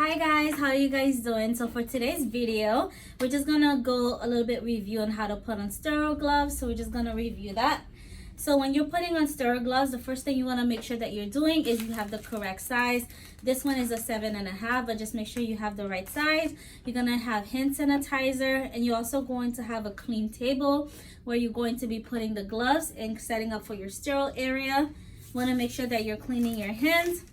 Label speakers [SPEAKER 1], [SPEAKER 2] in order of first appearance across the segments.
[SPEAKER 1] Hi guys, how are you guys doing? So for today's video, we're just gonna go a little bit review on how to put on sterile gloves. So we're just gonna review that. So when you're putting on sterile gloves, the first thing you want to make sure that you're doing is you have the correct size. This one is a 7.5, but just make sure you have the right size. You're gonna have hand sanitizer, and you're also going to have a clean table where you're going to be putting the gloves and setting up for your sterile area. Want to make sure that you're cleaning your hands.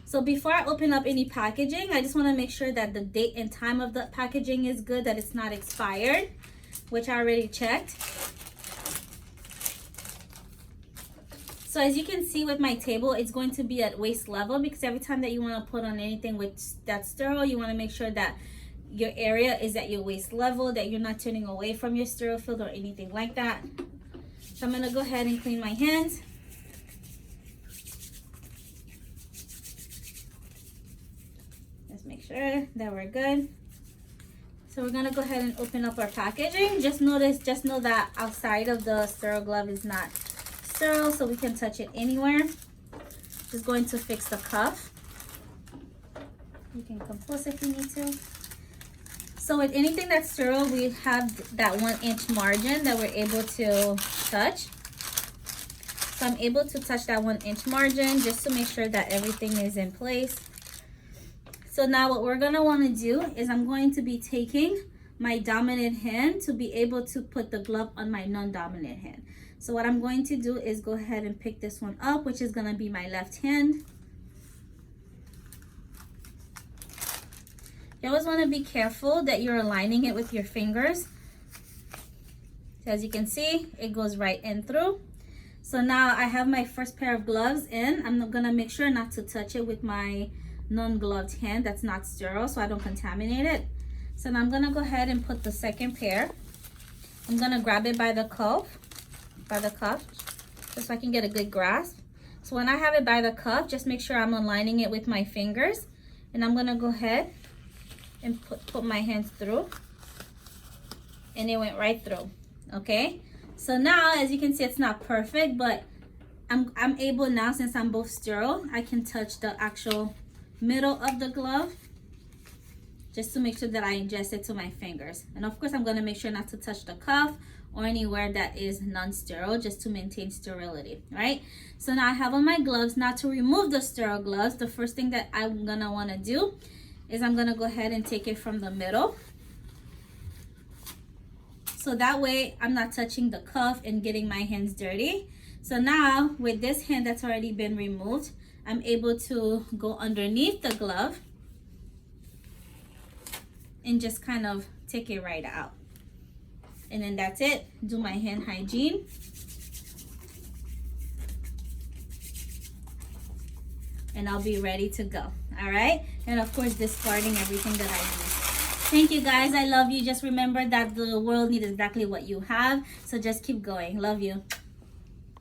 [SPEAKER 1] So before I open up any packaging, I just want to make sure that the date and time of the packaging is good, that it's not expired, which I already checked. So as you can see with my table, it's going to be at waist level, because every time that you want to put on anything that's sterile, you want to make sure that your area is at your waist level, that you're not turning away from your sterile field or anything like that. So I'm going to go ahead and clean my hands. Make sure that we're good. So we're gonna go ahead and open up our packaging. Just know that outside of the sterile glove is not sterile, so we can touch it anywhere. Just going to fix the cuff. You can come close if you need to. So with anything that's sterile, we have that 1-inch margin that we're able to touch. So I'm able to touch that 1-inch margin just to make sure that everything is in place. So now what we're gonna wanna do is I'm going to be taking my dominant hand to be able to put the glove on my non-dominant hand. So what I'm going to do is go ahead and pick this one up, which is gonna be my left hand. You always wanna be careful that you're aligning it with your fingers. So as you can see, it goes right in through. So now I have my first pair of gloves in. I'm gonna make sure not to touch it with my non-gloved hand that's not sterile, so I don't contaminate it. So now I'm gonna go ahead and put the second pair. I'm gonna grab it by the cuff, just so I can get a good grasp. So when I have it by the cuff, just make sure I'm aligning it with my fingers, and I'm gonna go ahead and put my hands through, and it went right through. Okay, so now as you can see, it's not perfect, but I'm able now, since I'm both sterile, I can touch the actual middle of the glove just to make sure that I ingest it to my fingers. And of course, I'm going to make sure not to touch the cuff or anywhere that is non-sterile, just to maintain sterility, right? So now I have on my gloves. Now to remove the sterile gloves, the first thing that I'm going to want to do is I'm going to go ahead and take it from the middle. So that way I'm not touching the cuff and getting my hands dirty. So now with this hand that's already been removed, I'm able to go underneath the glove and just kind of take it right out. And then that's it. Do my hand hygiene. And I'll be ready to go. All right? And of course, discarding everything that I use. Thank you guys. I love you. Just remember that the world needs exactly what you have. So just keep going. Love you.